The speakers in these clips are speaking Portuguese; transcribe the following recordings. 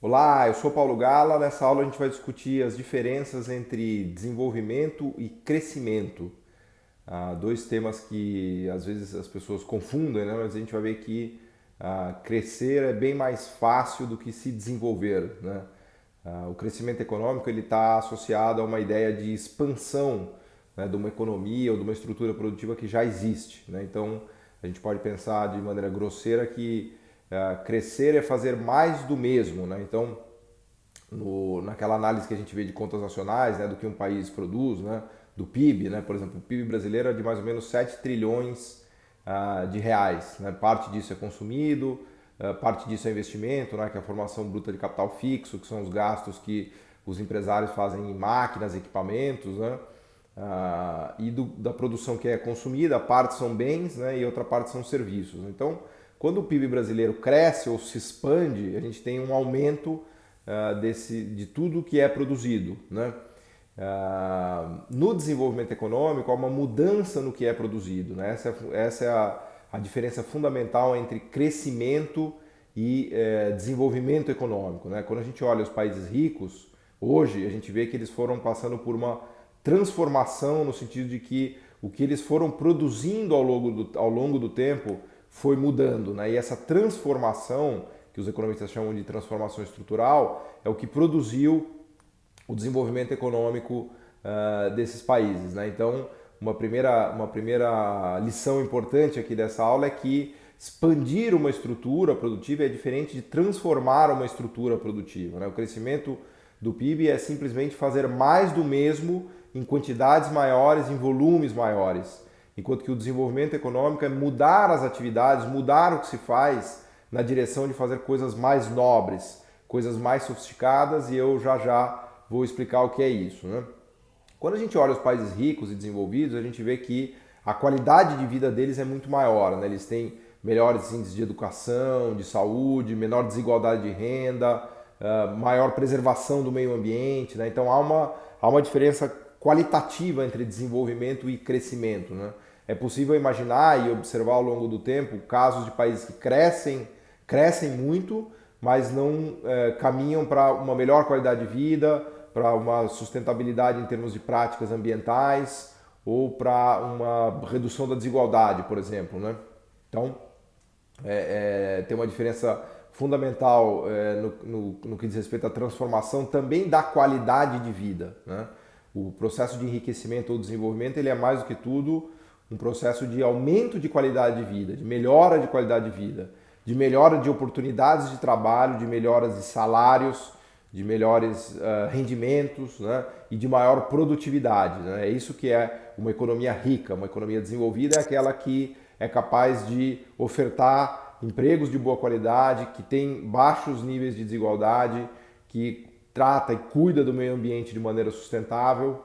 Olá, eu sou Paulo Gala. Nessa aula a gente vai discutir as diferenças entre desenvolvimento e crescimento. Dois temas que às vezes as pessoas confundem, né? Mas a gente vai ver que crescer é bem mais fácil do que se desenvolver, né? O crescimento econômico ele está associado a uma ideia de expansão, né, de uma economia ou de uma estrutura produtiva que já existe, né? Então a gente pode pensar de maneira grosseira que crescer é fazer mais do mesmo, né? Então naquela análise que a gente vê de contas nacionais, né, do que um país produz, né, do PIB, né, por exemplo, o PIB brasileiro é de mais ou menos 7 trilhões de reais. Né, parte disso é consumido, parte disso é investimento, né, que é a formação bruta de capital fixo, que são os gastos que os empresários fazem em máquinas, equipamentos, né, da produção que é consumida, parte são bens, né, e outra parte são serviços. Então, quando o PIB brasileiro cresce ou se expande, a gente tem um aumento de tudo que é produzido. Né? No desenvolvimento econômico, há uma mudança no que é produzido. Né? Essa é a diferença fundamental entre crescimento e desenvolvimento econômico. Né? Quando a gente olha os países ricos, hoje a gente vê que eles foram passando por uma transformação no sentido de que o que eles foram produzindo ao longo do tempo foi mudando. Né? E essa transformação que os economistas chamam de transformação estrutural, é o que produziu o desenvolvimento econômico desses países. Né? Então, uma primeira lição importante aqui dessa aula é que expandir uma estrutura produtiva é diferente de transformar uma estrutura produtiva. Né? O crescimento do PIB é simplesmente fazer mais do mesmo em quantidades maiores, em volumes maiores. Enquanto que o desenvolvimento econômico é mudar as atividades, mudar o que se faz na direção de fazer coisas mais nobres, coisas mais sofisticadas, e eu já vou explicar o que é isso. Né? Quando a gente olha os países ricos e desenvolvidos, a gente vê que a qualidade de vida deles é muito maior. Né? Eles têm melhores índices de educação, de saúde, menor desigualdade de renda, maior preservação do meio ambiente. Né? Então há uma diferença qualitativa entre desenvolvimento e crescimento. Né? É possível imaginar e observar ao longo do tempo casos de países que crescem muito, mas não caminham para uma melhor qualidade de vida, para uma sustentabilidade em termos de práticas ambientais ou para uma redução da desigualdade, por exemplo. Né? Então, tem uma diferença fundamental no que diz respeito à transformação também da qualidade de vida. Né? O processo de enriquecimento ou desenvolvimento ele é mais do que tudo um processo de aumento de qualidade de vida, de melhora de qualidade de vida, de melhora de oportunidades de trabalho, de melhoras de salários, de melhores rendimentos, né? E de maior produtividade. Né? É isso que é uma economia rica. Uma economia desenvolvida é aquela que é capaz de ofertar empregos de boa qualidade, que tem baixos níveis de desigualdade, que trata e cuida do meio ambiente de maneira sustentável,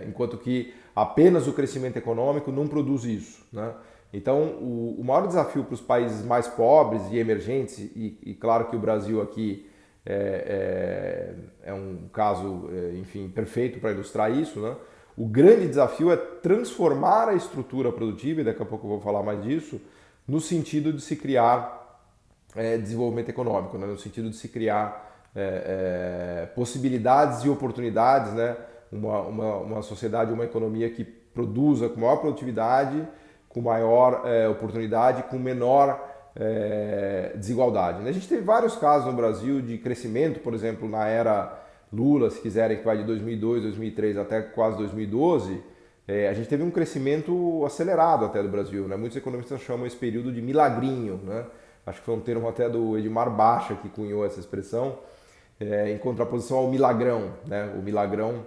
enquanto que apenas o crescimento econômico não produz isso. Né? Então, o maior desafio para os países mais pobres e emergentes, e claro que o Brasil aqui é um caso, enfim, perfeito para ilustrar isso, né? O grande desafio é transformar a estrutura produtiva, e daqui a pouco eu vou falar mais disso, no sentido de se criar desenvolvimento econômico, né? No sentido de se criar possibilidades e oportunidades, né? Uma sociedade, uma economia que produza com maior produtividade, com maior oportunidade, com menor desigualdade. A gente teve vários casos no Brasil de crescimento, por exemplo, na era Lula, se quiserem, que vai de 2002, 2003 até quase 2012, a gente teve um crescimento acelerado até do Brasil. Né? Muitos economistas chamam esse período de milagrinho. Né? Acho que foi um termo até do Edmar Baixa que cunhou essa expressão, em contraposição ao milagrão, né? O milagrão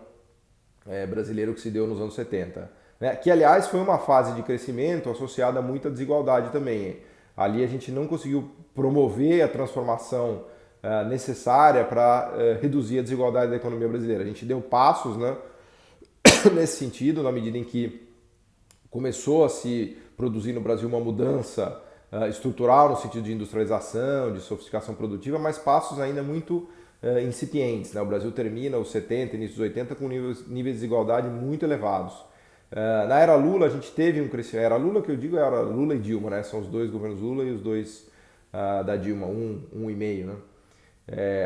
brasileiro que se deu nos anos 70. Né? Que, aliás, foi uma fase de crescimento associada a muita desigualdade também. Ali a gente não conseguiu promover a transformação necessária para reduzir a desigualdade da economia brasileira. A gente deu passos, né, nesse sentido, na medida em que começou a se produzir no Brasil uma mudança estrutural no sentido de industrialização, de sofisticação produtiva, mas passos ainda muito incipientes. Né? O Brasil termina os 70, início dos 80 com níveis de desigualdade muito elevados. Na era Lula a gente teve um crescimento, era Lula que eu digo, era Lula e Dilma, né? São os dois governos Lula e os dois da Dilma, um e meio, né?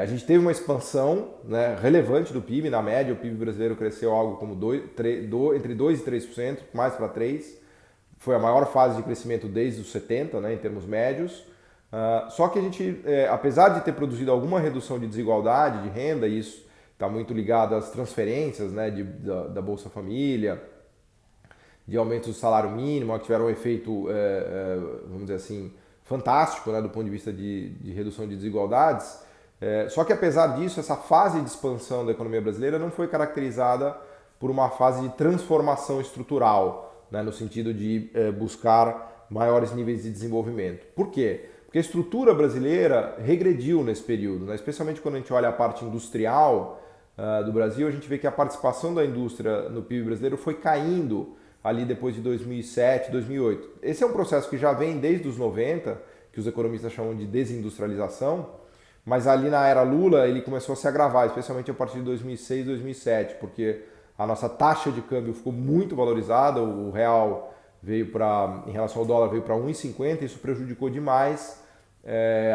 A gente teve uma expansão, né, relevante do PIB, na média o PIB brasileiro cresceu algo como entre 2% e 3%, mais para 3%. Foi a maior fase de crescimento desde os 70, né, em termos médios. Só que a gente, apesar de ter produzido alguma redução de desigualdade de renda, e isso está muito ligado às transferências, né, da Bolsa Família, de aumentos do salário mínimo, que tiveram um efeito, vamos dizer assim, fantástico, né, do ponto de vista de redução de desigualdades. Só que apesar disso, essa fase de expansão da economia brasileira não foi caracterizada por uma fase de transformação estrutural, né, no sentido de buscar maiores níveis de desenvolvimento. Por quê? Porque a estrutura brasileira regrediu nesse período, né? Especialmente quando a gente olha a parte industrial do Brasil, a gente vê que a participação da indústria no PIB brasileiro foi caindo ali depois de 2007, 2008. Esse é um processo que já vem desde os 90, que os economistas chamam de desindustrialização, mas ali na era Lula ele começou a se agravar, especialmente a partir de 2006, 2007, porque a nossa taxa de câmbio ficou muito valorizada, o real veio para, em relação ao dólar, veio para 1,50, isso prejudicou demais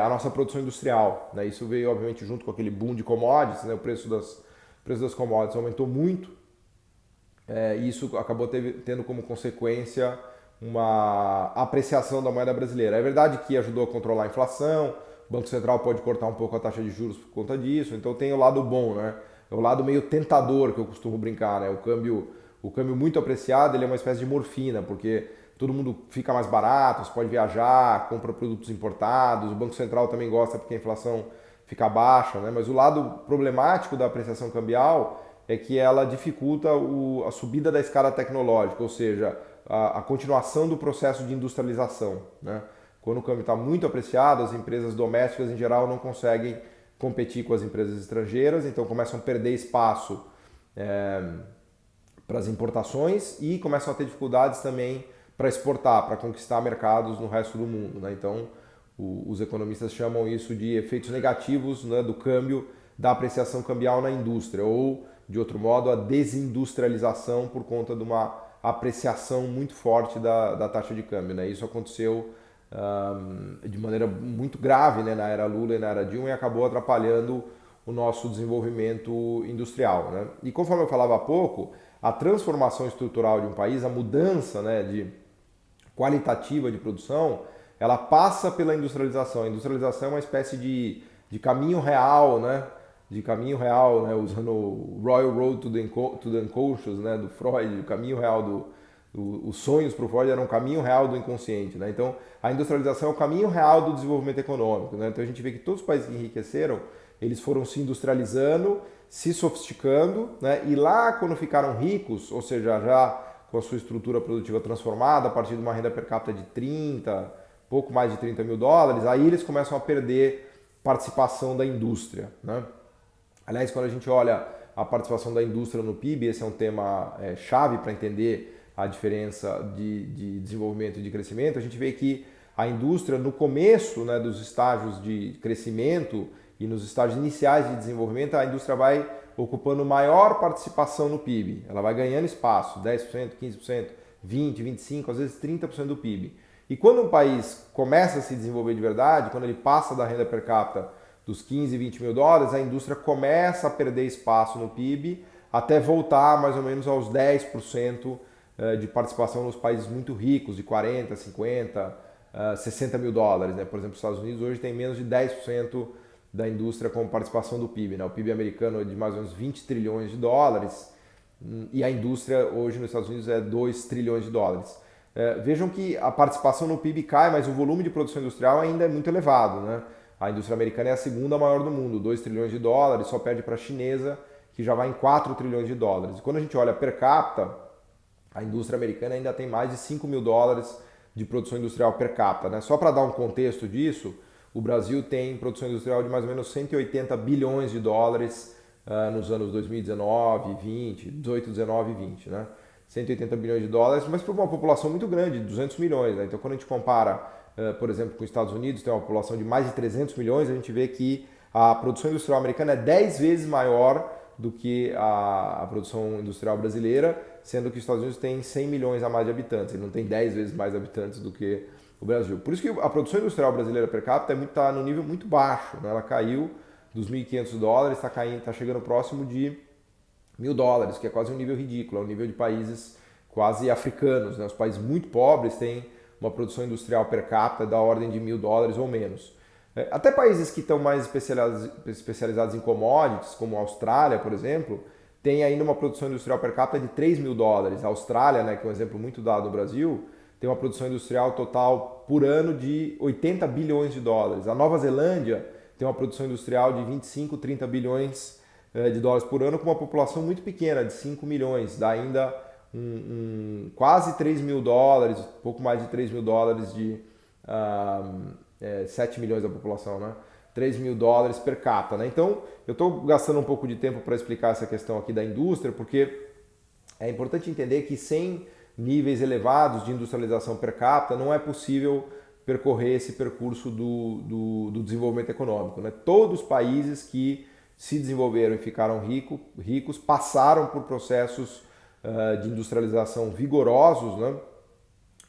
a nossa produção industrial, né? Isso veio, obviamente, junto com aquele boom de commodities, né? O preço das commodities aumentou muito, e isso acabou tendo como consequência uma apreciação da moeda brasileira. É verdade que ajudou a controlar a inflação, o Banco Central pode cortar um pouco a taxa de juros por conta disso, então tem o lado bom, né? É o lado meio tentador que eu costumo brincar, né? O câmbio muito apreciado, ele é uma espécie de morfina, porque todo mundo fica mais barato, você pode viajar, compra produtos importados, o Banco Central também gosta porque a inflação fica baixa, né? Mas o lado problemático da apreciação cambial é que ela dificulta a subida da escala tecnológica, ou seja, a continuação do processo de industrialização, né? Quando o câmbio está muito apreciado, as empresas domésticas em geral não conseguem competir com as empresas estrangeiras, então começam a perder espaço para as importações e começam a ter dificuldades também para exportar, para conquistar mercados no resto do mundo, né? Então, os economistas chamam isso de efeitos negativos, né, do câmbio, da apreciação cambial na indústria, ou, de outro modo, a desindustrialização por conta de uma apreciação muito forte da taxa de câmbio, né? Isso aconteceu de maneira muito grave, né, na era Lula e na era Dilma, e acabou atrapalhando o nosso desenvolvimento industrial, né? E conforme eu falava há pouco, a transformação estrutural de um país, a mudança, né, qualitativa de produção, ela passa pela industrialização. A industrialização é uma espécie de caminho real, né? De caminho real, né? Usando o Royal Road to the Unconscious, né? Do Freud, o caminho real os sonhos para o Freud eram um caminho real do inconsciente, né? Então, a industrialização é o caminho real do desenvolvimento econômico, né? Então, a gente vê que todos os países que enriqueceram, eles foram se industrializando, se sofisticando, né? E lá, quando ficaram ricos, ou seja, já com a sua estrutura produtiva transformada, a partir de uma renda per capita de pouco mais de 30 mil dólares, aí eles começam a perder participação da indústria, né? Aliás, quando a gente olha a participação da indústria no PIB, esse é um tema chave para entender a diferença de desenvolvimento e de crescimento. A gente vê que a indústria, no começo, né, dos estágios de crescimento e nos estágios iniciais de desenvolvimento, a indústria vai ocupando maior participação no PIB. Ela vai ganhando espaço, 10%, 15%, 20%, 25%, às vezes 30% do PIB. E quando um país começa a se desenvolver de verdade, quando ele passa da renda per capita dos 15, 20 mil dólares, a indústria começa a perder espaço no PIB até voltar mais ou menos aos 10% de participação nos países muito ricos, de 40, 50, 60 mil dólares, né? Por exemplo, os Estados Unidos hoje tem menos de 10% da indústria como participação do PIB, né? O PIB americano é de mais ou menos 20 trilhões de dólares e a indústria hoje nos Estados Unidos é 2 trilhões de dólares. Vejam que a participação no PIB cai, mas o volume de produção industrial ainda é muito elevado, né? A indústria americana é a segunda maior do mundo, 2 trilhões de dólares, só perde para a chinesa, que já vai em 4 trilhões de dólares. E quando a gente olha per capita, a indústria americana ainda tem mais de 5 mil dólares de produção industrial per capita, né? Só para dar um contexto disso, o Brasil tem produção industrial de mais ou menos 180 bilhões de dólares nos anos 2019, 20, 18, 19 e 20, né? 180 bilhões de dólares, mas para uma população muito grande, 200 milhões, né? Então, quando a gente compara, por exemplo, com os Estados Unidos, tem uma população de mais de 300 milhões, a gente vê que a produção industrial americana é 10 vezes maior do que a produção industrial brasileira, sendo que os Estados Unidos tem 100 milhões a mais de habitantes, ele não tem 10 vezes mais habitantes do que o Brasil. Por isso que a produção industrial brasileira per capita está no nível muito baixo, né? Ela caiu dos $1.500, está chegando próximo de $1.000, que é quase um nível ridículo, é um nível de países quase africanos, né? Os países muito pobres têm uma produção industrial per capita da ordem de $1.000 ou menos. Até países que estão mais especializados em commodities, como a Austrália, por exemplo, tem ainda uma produção industrial per capita de $3.000. A Austrália, né, que é um exemplo muito dado no Brasil, tem uma produção industrial total por ano de $80 bilhões. A Nova Zelândia tem uma produção industrial de 25, 30 bilhões de dólares por ano, com uma população muito pequena, de 5 milhões, dá ainda quase $3.000, pouco mais de $3.000 de 7 milhões da população, né? $3.000 per capita, né? Então, eu estou gastando um pouco de tempo para explicar essa questão aqui da indústria, porque é importante entender que sem níveis elevados de industrialização per capita não é possível percorrer esse percurso do desenvolvimento econômico, né? Todos os países que se desenvolveram e ficaram ricos passaram por processos de industrialização vigorosos, né?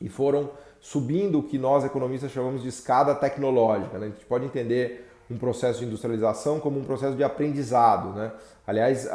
E foram subindo o que nós economistas chamamos de escada tecnológica, né? A gente pode entender um processo de industrialização como um processo de aprendizado, né? Aliás,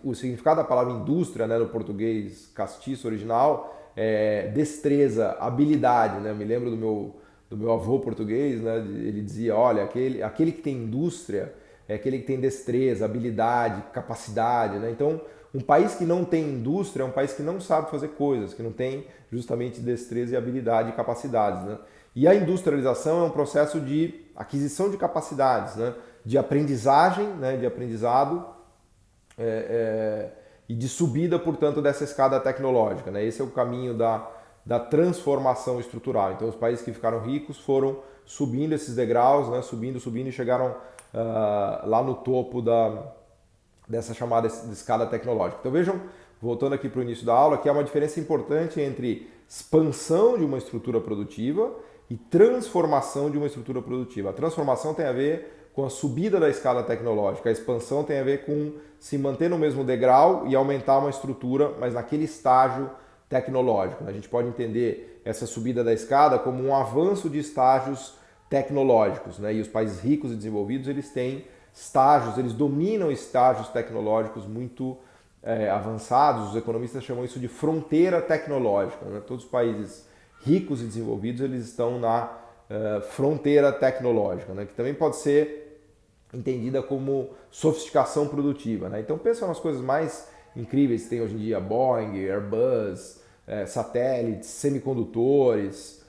o significado da palavra indústria, né, no português castiço original é destreza, habilidade, né? Eu me lembro do meu avô português, né? Ele dizia, olha, aquele que tem indústria é aquele que tem destreza, habilidade, capacidade, né? Então, um país que não tem indústria é um país que não sabe fazer coisas, que não tem justamente destreza e habilidade e capacidades, né? E a industrialização é um processo de aquisição de capacidades, né? De aprendizagem, né? De aprendizado e de subida, portanto, dessa escada tecnológica, né? Esse é o caminho da transformação estrutural. Então, os países que ficaram ricos foram subindo esses degraus, né? Subindo e chegaram lá no topo dessa chamada escada tecnológica. Então vejam, voltando aqui para o início da aula, que há uma diferença importante entre expansão de uma estrutura produtiva e transformação de uma estrutura produtiva. A transformação tem a ver com a subida da escala tecnológica, a expansão tem a ver com se manter no mesmo degrau e aumentar uma estrutura, mas naquele estágio tecnológico. A gente pode entender essa subida da escada como um avanço de estágios tecnológicos, né? E os países ricos e desenvolvidos, eles têm estágios, eles dominam estágios tecnológicos muito avançados. Os economistas chamam isso de fronteira tecnológica, né? Todos os países ricos e desenvolvidos, eles estão na fronteira tecnológica, né? Que também pode ser entendida como sofisticação produtiva, né? Então pensa nas coisas mais incríveis que tem hoje em dia: Boeing, Airbus, satélites, semicondutores,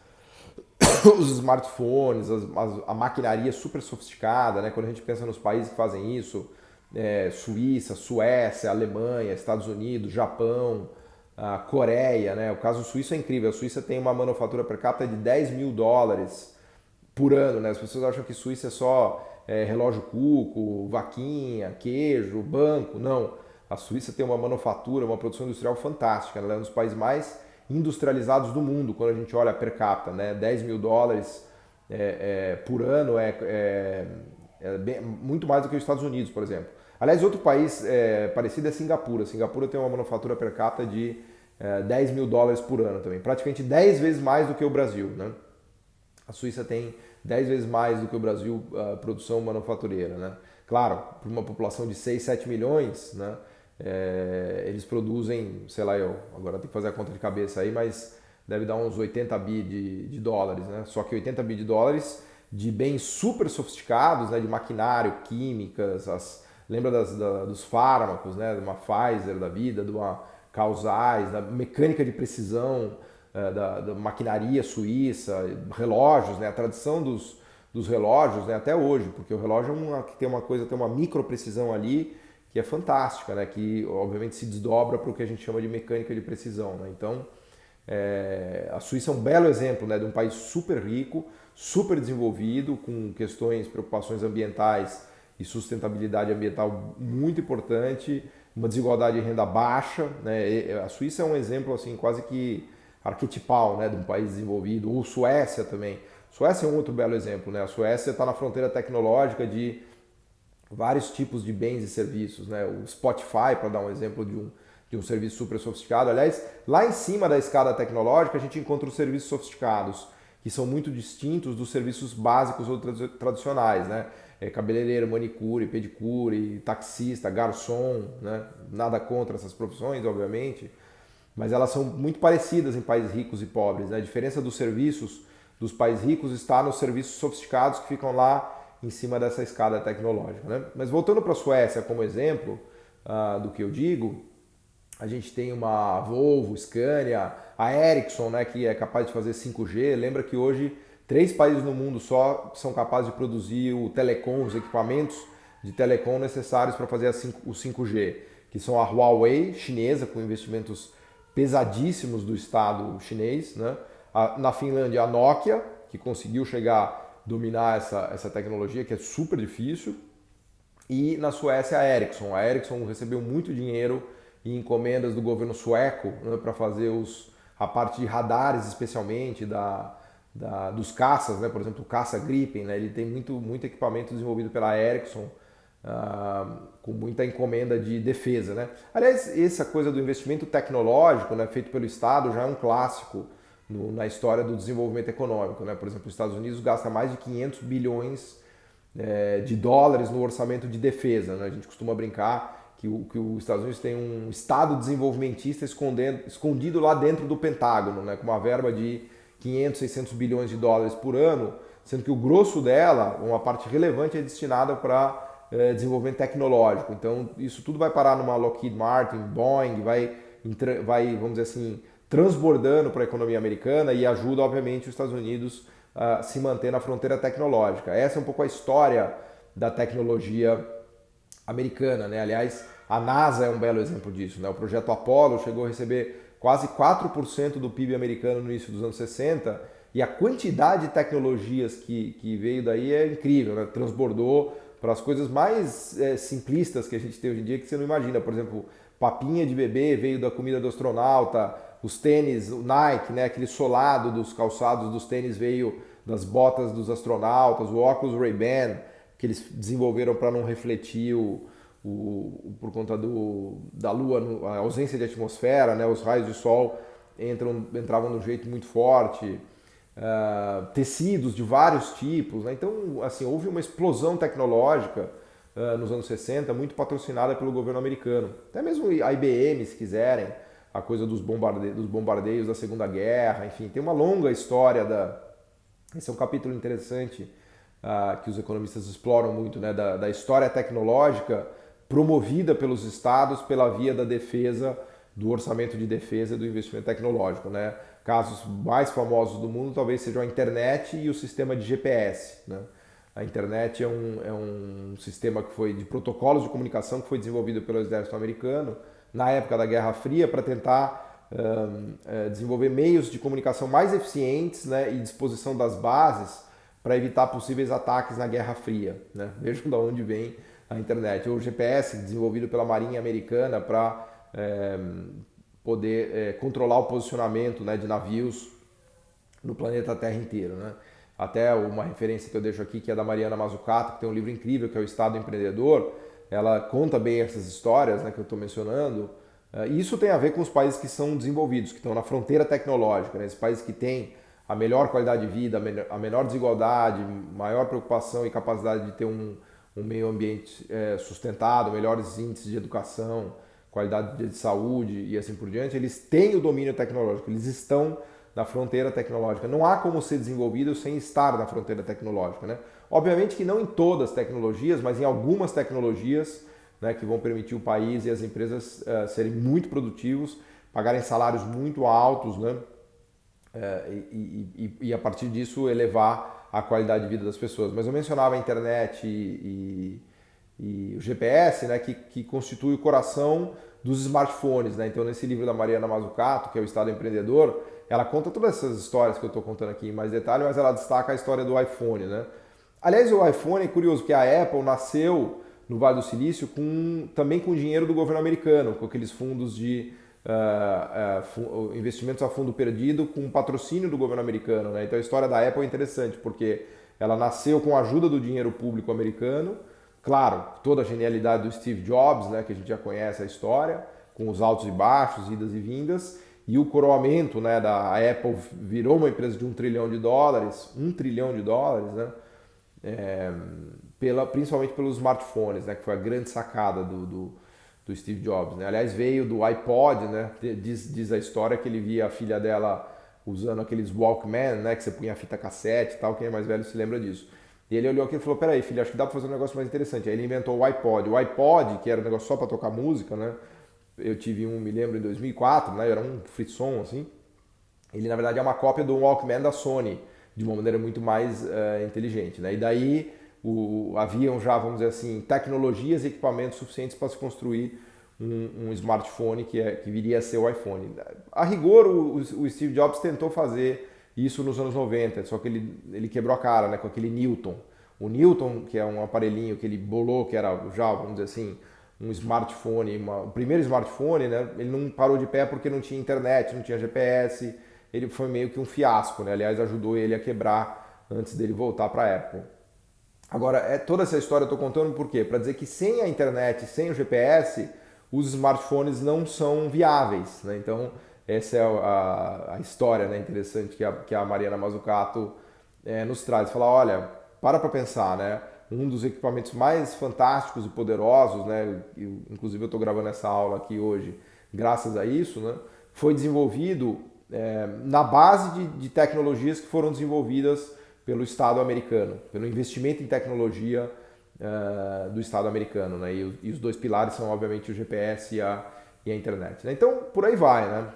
os smartphones, a maquinaria super sofisticada, né? Quando a gente pensa nos países que fazem isso, Suíça, Suécia, Alemanha, Estados Unidos, Japão, a Coreia, né? O caso suíço é incrível. A Suíça tem uma manufatura per capita de $10.000 por ano, né? As pessoas acham que Suíça é só relógio cuco, vaquinha, queijo, banco. Não. A Suíça tem uma manufatura, uma produção industrial fantástica. Ela é um dos países mais industrializados do mundo quando a gente olha per capita, né? $10.000 por ano muito mais do que os Estados Unidos, por exemplo. Aliás, outro país parecido é Singapura. Singapura tem uma manufatura per capita de $10.000 por ano também, praticamente 10 vezes mais do que o Brasil, né? A Suíça tem 10 vezes mais do que o Brasil produção manufatureira, né? Claro, para uma população de 6, 7 milhões, né? Eles produzem, sei lá, agora tenho que fazer a conta de cabeça aí, mas deve dar uns 80 bi de dólares, né? Só que 80 bi de dólares de bens super sofisticados, né? De maquinário, químicas, lembra dos fármacos, né? De uma Pfizer da vida, de uma Causais, da mecânica de precisão, da maquinaria suíça, relógios, né? A tradição dos relógios, né? Até hoje, porque o relógio tem uma micro precisão ali que é fantástica, né? Que obviamente se desdobra para o que a gente chama de mecânica de precisão, né? Então, a Suíça é um belo exemplo, né? De um país super rico, super desenvolvido, com preocupações ambientais e sustentabilidade ambiental muito importante, uma desigualdade de renda baixa, né? A Suíça é um exemplo assim quase que arquetipal, né? De um país desenvolvido. Ou Suécia também. Suécia é um outro belo exemplo, né? A Suécia está na fronteira tecnológica de vários tipos de bens e serviços, né? O Spotify, para dar um exemplo de um serviço super sofisticado. Aliás, lá em cima da escada tecnológica a gente encontra os serviços sofisticados, que são muito distintos dos serviços básicos ou tradicionais, né? Cabeleireiro, manicure, pedicure, taxista, garçom, né? Nada contra essas profissões, obviamente, mas elas são muito parecidas em países ricos e pobres, né? A diferença dos serviços dos países ricos está nos serviços sofisticados que ficam lá em cima dessa escada tecnológica, né? Mas voltando para a Suécia como exemplo do que eu digo, a gente tem uma Volvo, Scania, a Ericsson, né, que é capaz de fazer 5G. Lembra que hoje 3 países no mundo só são capazes de produzir o telecom, os equipamentos de telecom necessários para fazer o 5G, que são a Huawei, chinesa, com investimentos pesadíssimos do Estado chinês, né? Na Finlândia, a Nokia, que conseguiu chegar dominar essa tecnologia, que é super difícil. E na Suécia, a Ericsson. A Ericsson recebeu muito dinheiro em encomendas do governo sueco, né, para fazer a parte de radares, especialmente dos caças, né? Por exemplo, o caça Gripen, né? Ele tem muito equipamento desenvolvido pela Ericsson, com muita encomenda de defesa, né? Aliás, essa coisa do investimento tecnológico, né, feito pelo Estado, já é um clássico na história do desenvolvimento econômico, né? Por exemplo, os Estados Unidos gasta mais de 500 bilhões de dólares no orçamento de defesa, né? A gente costuma brincar que os Estados Unidos tem um Estado desenvolvimentista escondido lá dentro do Pentágono, né? Com uma verba de 500, 600 bilhões de dólares por ano, sendo que o grosso dela, uma parte relevante, é destinada para desenvolvimento tecnológico. Então, isso tudo vai parar numa Lockheed Martin, Boeing, vai, vamos dizer assim, transbordando para a economia americana e ajuda, obviamente, os Estados Unidos a se manter na fronteira tecnológica. Essa é um pouco a história da tecnologia americana, né? Aliás, a NASA é um belo exemplo disso, né? O projeto Apollo chegou a receber quase 4% do PIB americano no início dos anos 60 e a quantidade de tecnologias que veio daí é incrível, né? Transbordou para as coisas mais simplistas que a gente tem hoje em dia que você não imagina. Por exemplo, papinha de bebê veio da comida do astronauta, os tênis, o Nike, né? Aquele solado dos calçados dos tênis veio das botas dos astronautas, o óculos Ray-Ban que eles desenvolveram para não refletir por conta da Lua, a ausência de atmosfera, né? Os raios de sol entravam de um jeito muito forte, tecidos de vários tipos, né? Então, assim, houve uma explosão tecnológica nos anos 60, muito patrocinada pelo governo americano. Até mesmo a IBM, se quiserem, a coisa dos bombardeios da Segunda Guerra, enfim, tem uma longa história Esse é um capítulo interessante que os economistas exploram muito, né, da história tecnológica promovida pelos estados pela via da defesa, do orçamento de defesa e do investimento tecnológico, né? Casos mais famosos do mundo talvez sejam a internet e o sistema de GPS, né? A internet é um sistema que foi de protocolos de comunicação que foi desenvolvido pelo exército americano na época da Guerra Fria para tentar desenvolver meios de comunicação mais eficientes, né, e disposição das bases para evitar possíveis ataques na Guerra Fria, né? Vejam de onde vem a internet. O GPS, desenvolvido pela Marinha Americana para poder controlar o posicionamento, né, de navios no planeta Terra inteiro, né? Até uma referência que eu deixo aqui, que é da Mariana Mazzucato, que tem um livro incrível, que é o Estado Empreendedor. Ela conta bem essas histórias, né, que eu estou mencionando. E isso tem a ver com os países que são desenvolvidos, que estão na fronteira tecnológica, né? Esses países que têm a melhor qualidade de vida, a menor desigualdade, maior preocupação e capacidade de ter um meio ambiente sustentado, melhores índices de educação, qualidade de saúde e assim por diante, eles têm o domínio tecnológico, eles estão na fronteira tecnológica. Não há como ser desenvolvido sem estar na fronteira tecnológica, né? Obviamente que não em todas as tecnologias, mas em algumas tecnologias, né, que vão permitir o país e as empresas serem muito produtivos, pagarem salários muito altos, né? E a partir disso elevar a qualidade de vida das pessoas. Mas eu mencionava a internet e o GPS, né, que constitui o coração dos smartphones, né? Então, nesse livro da Mariana Mazzucato, que é o Estado Empreendedor, ela conta todas essas histórias que eu estou contando aqui em mais detalhe, mas ela destaca a história do iPhone, né? Aliás, o iPhone é curioso, porque a Apple nasceu no Vale do Silício também com dinheiro do governo americano, com aqueles fundos de investimentos a fundo perdido com patrocínio do governo americano, né? Então a história da Apple é interessante, porque ela nasceu com a ajuda do dinheiro público americano, claro, toda a genialidade do Steve Jobs, né, que a gente já conhece a história, com os altos e baixos, idas e vindas, e o coroamento, né, da Apple virou uma empresa de $1 trilhão, né, principalmente pelos smartphones, né, que foi a grande sacada do Steve Jobs, né? Aliás, veio do iPod, né? Diz a história que ele via a filha dela usando aqueles Walkman, né, que você punha a fita cassete e tal, quem é mais velho se lembra disso. E ele olhou aqui e falou, peraí, filho, acho que dá pra fazer um negócio mais interessante. Aí ele inventou o iPod. O iPod, que era um negócio só para tocar música, né? Eu tive um, me lembro, em 2004, né? Era um frisson, assim. Ele, na verdade, é uma cópia do Walkman da Sony, de uma maneira muito mais inteligente, né? E daí haviam já, vamos dizer assim, tecnologias e equipamentos suficientes para se construir um smartphone que viria a ser o iPhone. A rigor, o Steve Jobs tentou fazer isso nos anos 90, só que ele quebrou a cara, né, com aquele Newton. O Newton, que é um aparelhinho que ele bolou, que era já, vamos dizer assim, um smartphone, o primeiro smartphone, né, ele não parou de pé porque não tinha internet, não tinha GPS, ele foi meio que um fiasco, né, aliás, ajudou ele a quebrar antes dele voltar para a Apple. Agora, toda essa história eu estou contando por quê? Para dizer que sem a internet, sem o GPS, os smartphones não são viáveis, né? Então, essa é a história, né, interessante que a Mariana Mazzucato nos traz. Fala, olha, para pensar, né? Um dos equipamentos mais fantásticos e poderosos, né? Inclusive eu estou gravando essa aula aqui hoje graças a isso, né? Foi desenvolvido na base de tecnologias que foram desenvolvidas pelo Estado americano, pelo investimento em tecnologia do Estado americano, né? E os dois pilares são, obviamente, o GPS e a internet, né? Então, por aí vai, né?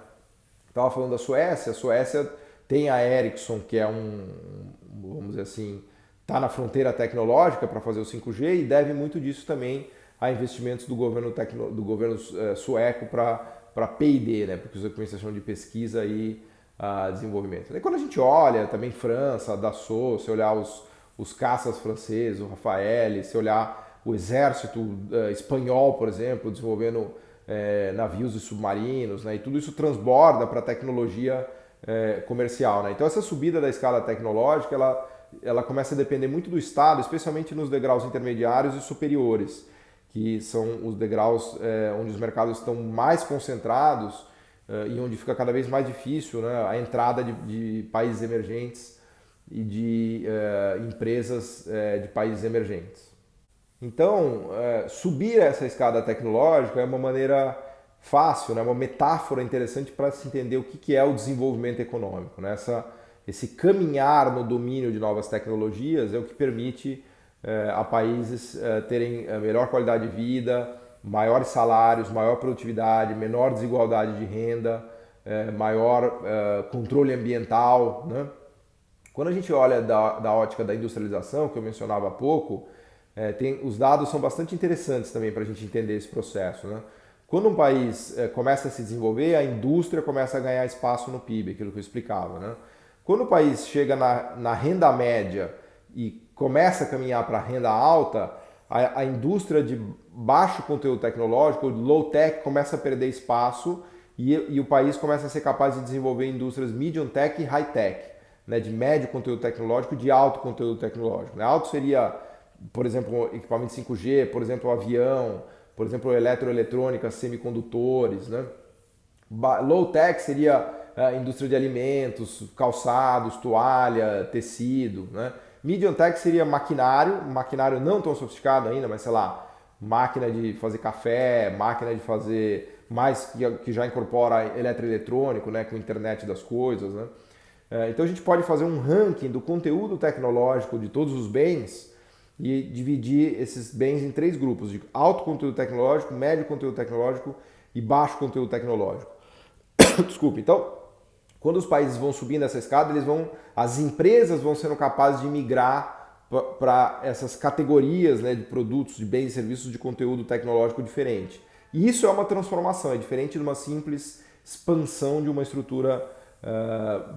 Estava falando da Suécia, a Suécia tem a Ericsson, que é vamos dizer assim, está na fronteira tecnológica para fazer o 5G e deve muito disso também a investimentos do governo sueco para P&D, né? Porque usa a de pesquisa e desenvolvimento. E quando a gente olha também França, Dassault, se olhar os caças franceses, o Rafael, se olhar o exército espanhol, por exemplo, desenvolvendo navios e submarinos, né? E tudo isso transborda para a tecnologia comercial, né? Então essa subida da escala tecnológica, ela começa a depender muito do Estado, especialmente nos degraus intermediários e superiores, que são os degraus onde os mercados estão mais concentrados e onde fica cada vez mais difícil, né, a entrada de países emergentes e de empresas de países emergentes. Então, subir essa escada tecnológica é uma maneira fácil, né, uma metáfora interessante para se entender o que é o desenvolvimento econômico, né? Esse caminhar no domínio de novas tecnologias é o que permite a países terem melhor qualidade de vida, maiores salários, maior produtividade, menor desigualdade de renda, maior controle ambiental, né? Quando a gente olha da ótica da industrialização, que eu mencionava há pouco, os dados são bastante interessantes também para a gente entender esse processo, né? Quando um país começa a se desenvolver, a indústria começa a ganhar espaço no PIB, aquilo que eu explicava, né? Quando o país chega na renda média e começa a caminhar para a renda alta, a indústria de baixo conteúdo tecnológico, low-tech, começa a perder espaço e o país começa a ser capaz de desenvolver indústrias medium-tech e high-tech, né, de médio conteúdo tecnológico e de alto conteúdo tecnológico. Né? Alto seria, por exemplo, equipamento 5G, por exemplo, avião, por exemplo, eletroeletrônica, semicondutores. Né? Low-tech seria indústria de alimentos, calçados, toalha, tecido. Né? Medium tech seria maquinário não tão sofisticado ainda, mas sei lá, máquina de fazer café, máquina de fazer mais que já incorpora eletroeletrônico, né, com internet das coisas. Né? Então a gente pode fazer um ranking do conteúdo tecnológico de todos os bens e dividir esses bens em 3 grupos, de alto conteúdo tecnológico, médio conteúdo tecnológico e baixo conteúdo tecnológico. Desculpe, então, quando os países vão subindo essa escada, as empresas vão sendo capazes de migrar para essas categorias, né, de produtos, de bens e serviços de conteúdo tecnológico diferente. E isso é uma transformação, é diferente de uma simples expansão de uma estrutura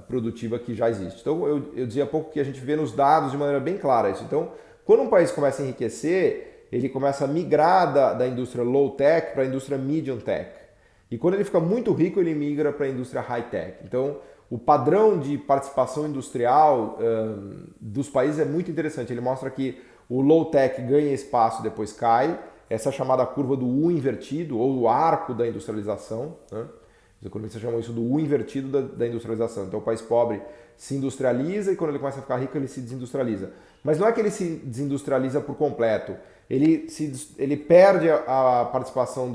produtiva que já existe. Então, eu dizia há pouco que a gente vê nos dados de maneira bem clara isso. Então, quando um país começa a enriquecer, ele começa a migrar da indústria low-tech para a indústria medium-tech. E quando ele fica muito rico, ele migra para a indústria high-tech. Então, o padrão de participação industrial dos países é muito interessante. Ele mostra que o low-tech ganha espaço e depois cai. Essa é a chamada curva do U invertido, ou do arco da industrialização. Né? Os economistas chamam isso do U invertido da industrialização. Então o país pobre se industrializa e quando ele começa a ficar rico ele se desindustrializa. Mas não é que ele se desindustrializa por completo. Ele perde a participação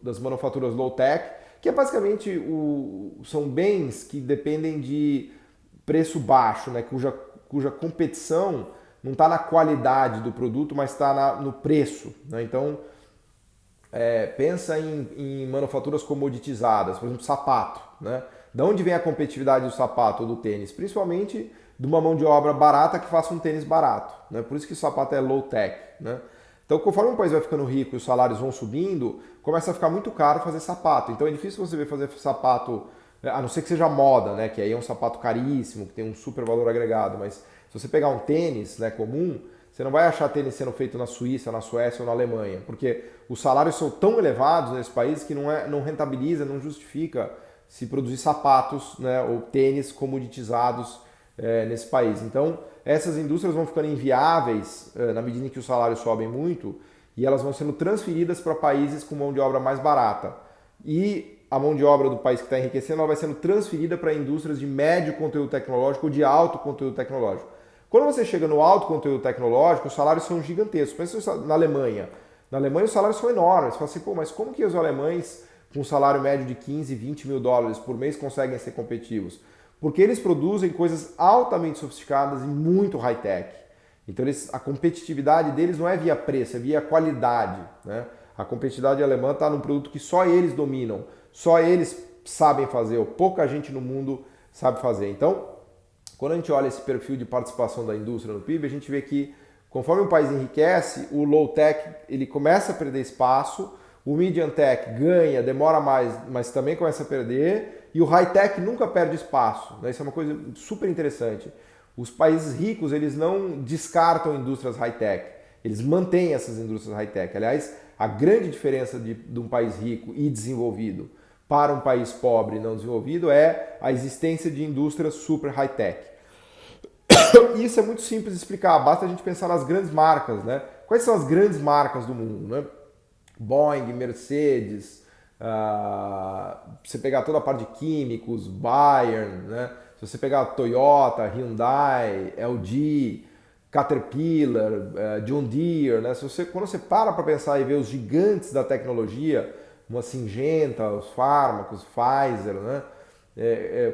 das manufaturas low-tech, que é basicamente são bens que dependem de preço baixo, né? cuja competição não está na qualidade do produto, mas está no preço. Né? Então, pensa em manufaturas comoditizadas, por exemplo, sapato. Né? Da onde vem a competitividade do sapato ou do tênis? Principalmente de uma mão de obra barata que faça um tênis barato. Né? Por isso que o sapato é low-tech. Né? Então, conforme um país vai ficando rico e os salários vão subindo, começa a ficar muito caro fazer sapato. Então, é difícil você ver fazer sapato, a não ser que seja moda, né? Que aí é um sapato caríssimo, que tem um super valor agregado. Mas se você pegar um tênis, né, comum, você não vai achar tênis sendo feito na Suíça, na Suécia ou na Alemanha, porque os salários são tão elevados nesse país que não rentabiliza, não justifica se produzir sapatos, né, ou tênis comoditizados nesse país. Então, essas indústrias vão ficando inviáveis na medida em que os salários sobem muito e elas vão sendo transferidas para países com mão de obra mais barata. E a mão de obra do país que está enriquecendo ela vai sendo transferida para indústrias de médio conteúdo tecnológico ou de alto conteúdo tecnológico. Quando você chega no alto conteúdo tecnológico, os salários são gigantescos. Pensa na Alemanha. Na Alemanha os salários são enormes. Você fala assim, pô, mas como que os alemães com um salário médio de 15, 20 mil dólares por mês conseguem ser competitivos? Porque eles produzem coisas altamente sofisticadas e muito high-tech. Então a competitividade deles não é via preço, é via qualidade. Né? A competitividade alemã está num produto que só eles dominam, só eles sabem fazer, ou pouca gente no mundo sabe fazer. Então, quando a gente olha esse perfil de participação da indústria no PIB, a gente vê que conforme o país enriquece, o low-tech ele começa a perder espaço, o medium-tech ganha, demora mais, mas também começa a perder, e o high-tech nunca perde espaço. Né? Isso é uma coisa super interessante. Os países ricos eles não descartam indústrias high-tech, eles mantêm essas indústrias high-tech. Aliás, a grande diferença de um país rico e desenvolvido para um país pobre e não desenvolvido é a existência de indústrias super high-tech. Isso é muito simples de explicar, basta a gente pensar nas grandes marcas. Né? Quais são as grandes marcas do mundo? Né? Boeing, Mercedes, você pegar toda a parte de químicos, Bayern, né? Se você pegar Toyota, Hyundai, LG, Caterpillar, John Deere, né? Quando você para pensar e ver os gigantes da tecnologia, uma Syngenta, os fármacos, Pfizer, né?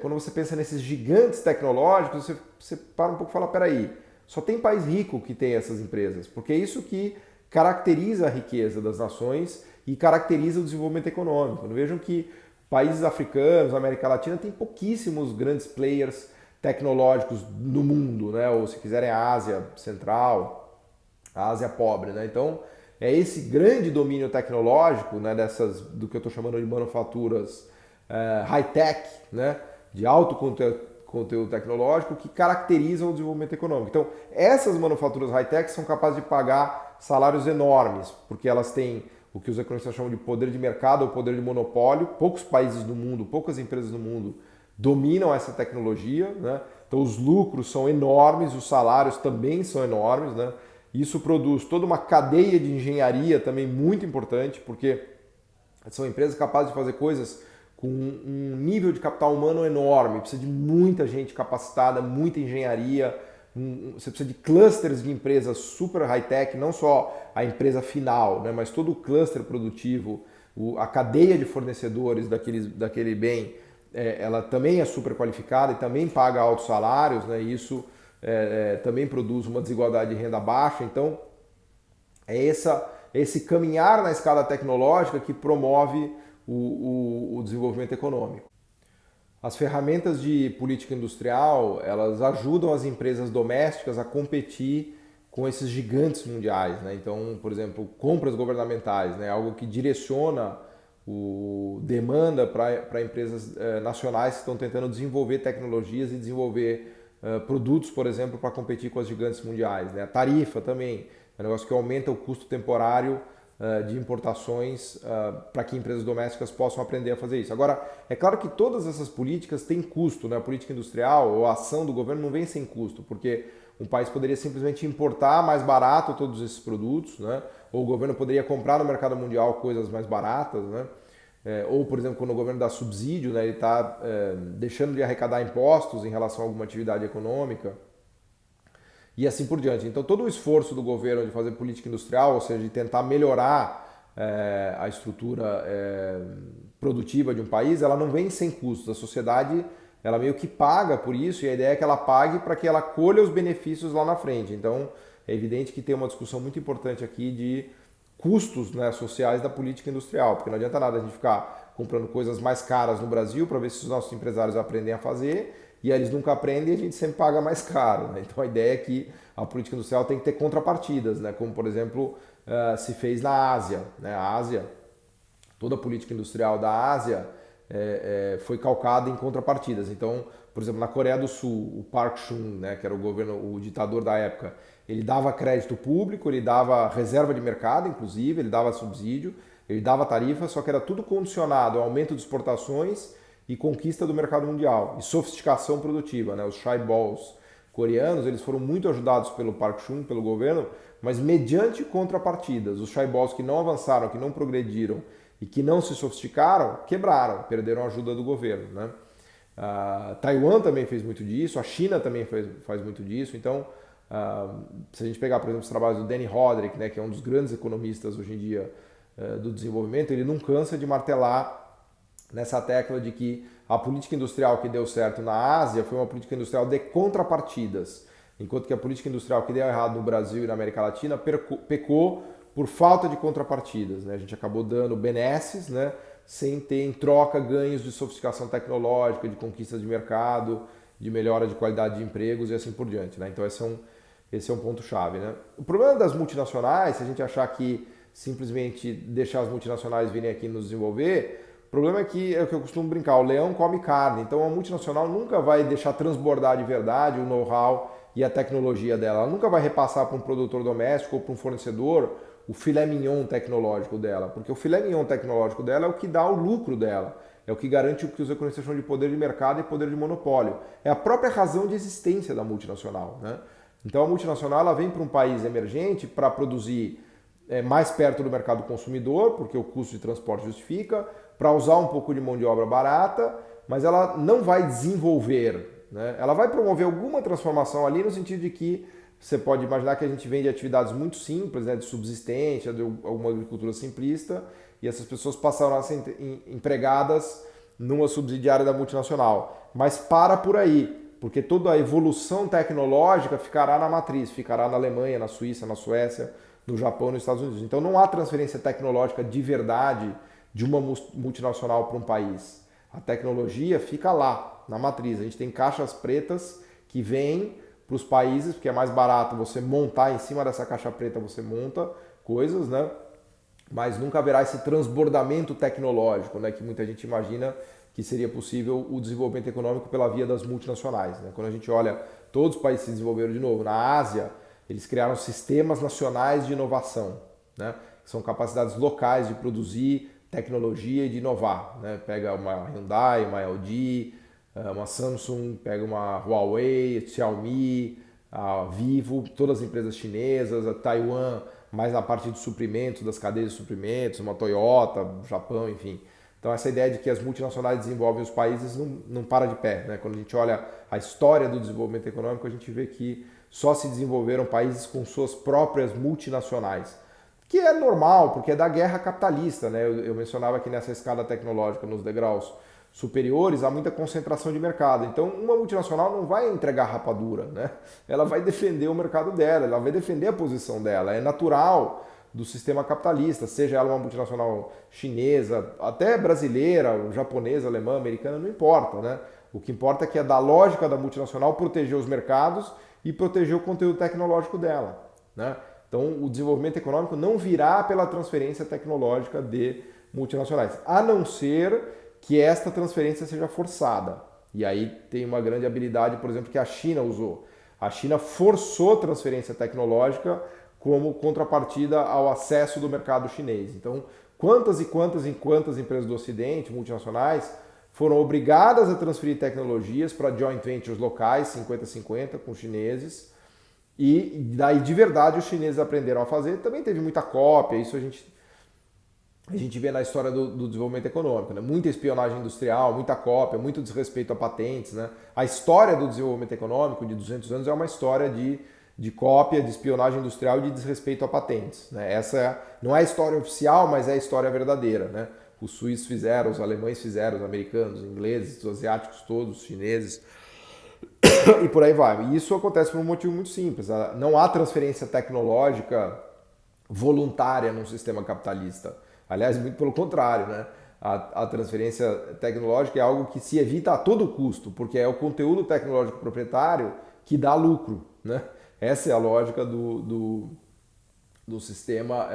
Quando você pensa nesses gigantes tecnológicos, você para um pouco e fala, peraí, só tem país rico que tem essas empresas, porque é isso que caracteriza a riqueza das nações e caracteriza o desenvolvimento econômico. Vejam que países africanos, América Latina, tem pouquíssimos grandes players tecnológicos no mundo, né? Ou se quiserem a Ásia Central, a Ásia pobre. Né? Então, é esse grande domínio tecnológico, né, do que eu estou chamando de manufaturas high-tech, né, de alto conteúdo tecnológico, que caracterizam o desenvolvimento econômico. Então, essas manufaturas high-tech são capazes de pagar salários enormes, porque elas têm o que os economistas chamam de poder de mercado ou poder de monopólio. Poucos países do mundo, poucas empresas do mundo dominam essa tecnologia. Né? Então, os lucros são enormes, os salários também são enormes. Né? Isso produz toda uma cadeia de engenharia também muito importante, porque são empresas capazes de fazer coisas com um nível de capital humano enorme, precisa de muita gente capacitada, muita engenharia, você precisa de clusters de empresas super high-tech, não só a empresa final, né, mas todo o cluster produtivo, a cadeia de fornecedores daquele bem, ela também é super qualificada e também paga altos salários, né, e isso também produz uma desigualdade de renda baixa. Então, é esse caminhar na escala tecnológica que promove o desenvolvimento econômico. As ferramentas de política industrial, elas ajudam as empresas domésticas a competir com esses gigantes mundiais. Né? Então, por exemplo, compras governamentais, né? Algo que direciona demanda para empresas nacionais que estão tentando desenvolver tecnologias e desenvolver produtos, por exemplo, para competir com as gigantes mundiais. Né? A tarifa também é um negócio que aumenta o custo temporário de importações para que empresas domésticas possam aprender a fazer isso. Agora, é claro que todas essas políticas têm custo, né? A política industrial ou a ação do governo não vem sem custo, porque um país poderia simplesmente importar mais barato todos esses produtos, né? Ou o governo poderia comprar no mercado mundial coisas mais baratas, né? ou, por exemplo, quando o governo dá subsídio, né, ele está deixando de arrecadar impostos em relação a alguma atividade econômica, e assim por diante. Então, todo o esforço do governo de fazer política industrial, ou seja, de tentar melhorar a estrutura produtiva de um país, ela não vem sem custos. A sociedade, ela meio que paga por isso, e a ideia é que ela pague para que ela colha os benefícios lá na frente. Então, é evidente que tem uma discussão muito importante aqui de custos, né, sociais da política industrial, porque não adianta nada a gente ficar comprando coisas mais caras no Brasil para ver se os nossos empresários aprendem a fazer, e aí eles nunca aprendem e a gente sempre paga mais caro, né? Então a ideia é que a política industrial tem que ter contrapartidas, né? Como por exemplo se fez na Ásia, né? A Ásia, toda a política industrial da Ásia foi calcada em contrapartidas. Então, por exemplo, na Coreia do Sul, o Park Chung, né, que era o ditador da época, ele dava crédito público, ele dava reserva de mercado, inclusive, ele dava subsídio, ele dava tarifa, só que era tudo condicionado ao aumento de exportações e conquista do mercado mundial e sofisticação produtiva, né? Os chaebols coreanos, eles foram muito ajudados pelo Park Chung, pelo governo, mas mediante contrapartidas. Os chaebols que não avançaram, que não progrediram e que não se sofisticaram, quebraram, perderam a ajuda do governo, né? Taiwan também fez muito disso, a China também faz muito disso. Então, se a gente pegar, por exemplo, os trabalhos do Danny Roderick, né, que é um dos grandes economistas hoje em dia do desenvolvimento, ele não cansa de martelar nessa tecla de que a política industrial que deu certo na Ásia foi uma política industrial de contrapartidas, enquanto que a política industrial que deu errado no Brasil e na América Latina pecou por falta de contrapartidas, né? A gente acabou dando benesses, né, sem ter em troca ganhos de sofisticação tecnológica, de conquista de mercado, de melhora de qualidade de empregos e assim por diante, né? Então esse é um ponto-chave, né? O problema das multinacionais, se a gente achar que simplesmente deixar as multinacionais virem aqui nos desenvolver, o problema é que, é o que eu costumo brincar, o leão come carne, então a multinacional nunca vai deixar transbordar de verdade o know-how e a tecnologia dela, ela nunca vai repassar para um produtor doméstico ou para um fornecedor o filé mignon tecnológico dela, porque o filé mignon tecnológico dela é o que dá o lucro dela, é o que garante o que os economistas chamam de poder de mercado e poder de monopólio, é a própria razão de existência da multinacional, né? Então a multinacional ela vem para um país emergente para produzir mais perto do mercado consumidor, porque o custo de transporte justifica, para usar um pouco de mão de obra barata, mas ela não vai desenvolver, né? Ela vai promover alguma transformação ali no sentido de que você pode imaginar que a gente vem de atividades muito simples, né, de subsistência, de alguma agricultura simplista, e essas pessoas passaram a ser empregadas numa subsidiária da multinacional. Mas para por aí, porque toda a evolução tecnológica ficará na matriz, ficará na Alemanha, na Suíça, na Suécia, no Japão e nos Estados Unidos. Então não há transferência tecnológica de verdade de uma multinacional para um país. A tecnologia fica lá, na matriz. A gente tem caixas pretas que vêm para os países, porque é mais barato você montar em cima dessa caixa preta, você monta coisas, né? Mas nunca haverá esse transbordamento tecnológico, né, que muita gente imagina que seria possível o desenvolvimento econômico pela via das multinacionais, né? Quando a gente olha, todos os países se desenvolveram de novo. Na Ásia, eles criaram sistemas nacionais de inovação, né? São capacidades locais de produzir tecnologia e de inovar, né? Pega uma Hyundai, uma LG, uma Samsung, pega uma Huawei, Xiaomi, a Vivo, todas as empresas chinesas, a Taiwan, mais na parte de suprimentos, das cadeias de suprimentos, uma Toyota, Japão, enfim. Então essa ideia de que as multinacionais desenvolvem os países não para de pé, né? Quando a gente olha a história do desenvolvimento econômico, a gente vê que só se desenvolveram países com suas próprias multinacionais, que é normal, porque é da guerra capitalista, né? Eu mencionava que nessa escala tecnológica, nos degraus superiores, há muita concentração de mercado. Então, uma multinacional não vai entregar rapadura, né? Ela vai defender o mercado dela, ela vai defender a posição dela. É natural do sistema capitalista, seja ela uma multinacional chinesa, até brasileira, japonesa, alemã, americana, não importa, né? O que importa é que é da lógica da multinacional proteger os mercados e proteger o conteúdo tecnológico dela, né? Então, o desenvolvimento econômico não virá pela transferência tecnológica de multinacionais, a não ser que esta transferência seja forçada. E aí tem uma grande habilidade, por exemplo, que a China usou. A China forçou transferência tecnológica como contrapartida ao acesso do mercado chinês. Então, quantas empresas do Ocidente, multinacionais, foram obrigadas a transferir tecnologias para joint ventures locais, 50-50, com chineses, e daí de verdade os chineses aprenderam a fazer. Também teve muita cópia, isso a gente a gente vê na história do desenvolvimento econômico, né? Muita espionagem industrial, muita cópia, muito desrespeito a patentes, né? A história do desenvolvimento econômico de 200 anos é uma história de cópia, de espionagem industrial e de desrespeito a patentes, né? Essa não é a história oficial, mas é a história verdadeira, né? Os suíços fizeram, os alemães fizeram, os americanos, os ingleses, os asiáticos todos, os chineses e por aí vai. E isso acontece por um motivo muito simples. Não há transferência tecnológica voluntária num sistema capitalista. Aliás, muito pelo contrário, né? A transferência tecnológica é algo que se evita a todo custo, porque é o conteúdo tecnológico proprietário que dá lucro, né? Essa é a lógica do sistema,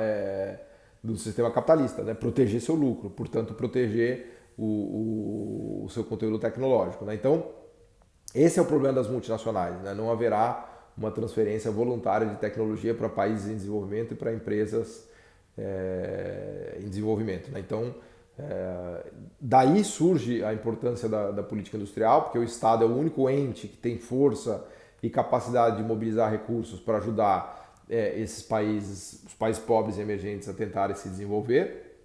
do sistema capitalista, né? Proteger seu lucro, portanto, proteger o seu conteúdo tecnológico, né? Então, esse é o problema das multinacionais, né? Não haverá uma transferência voluntária de tecnologia para países em desenvolvimento e para empresas em desenvolvimento, né? Então, daí surge a importância da política industrial, porque o Estado é o único ente que tem força e capacidade de mobilizar recursos para ajudar esses países, os países pobres e emergentes a tentarem se desenvolver.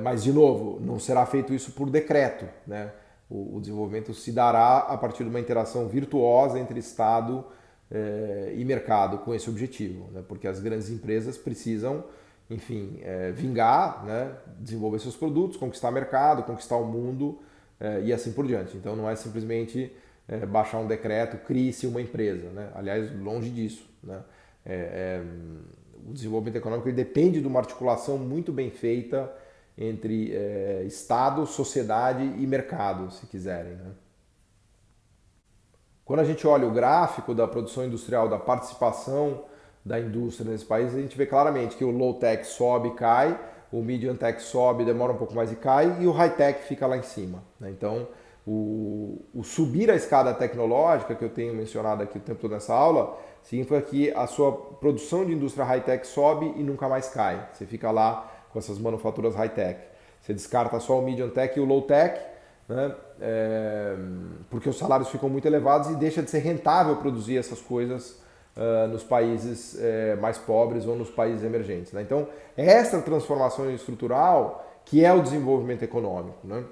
Mas, de novo, não será feito isso por decreto, né? O desenvolvimento se dará a partir de uma interação virtuosa entre Estado e mercado com esse objetivo, né? Porque as grandes empresas precisam, enfim, vingar, né? Desenvolver seus produtos, conquistar mercado, conquistar o mundo e assim por diante. Então não é simplesmente baixar um decreto, crie-se uma empresa, né? Aliás, longe disso, né? O desenvolvimento econômico ele depende de uma articulação muito bem feita entre Estado, sociedade e mercado, se quiserem, né? Quando a gente olha o gráfico da produção industrial, da participação da indústria nesse país, a gente vê claramente que o low-tech sobe e cai, o medium-tech sobe, demora um pouco mais e cai, e o high-tech fica lá em cima, né? Então, o subir a escada tecnológica, que eu tenho mencionado aqui o tempo todo nessa aula, significa que a sua produção de indústria high-tech sobe e nunca mais cai. Você fica lá com essas manufaturas high-tech. Você descarta só o medium-tech e o low-tech, né? Porque os salários ficam muito elevados e deixa de ser rentável produzir essas coisas nos países mais pobres ou nos países emergentes, né? Então, essa transformação estrutural que é o desenvolvimento econômico, né?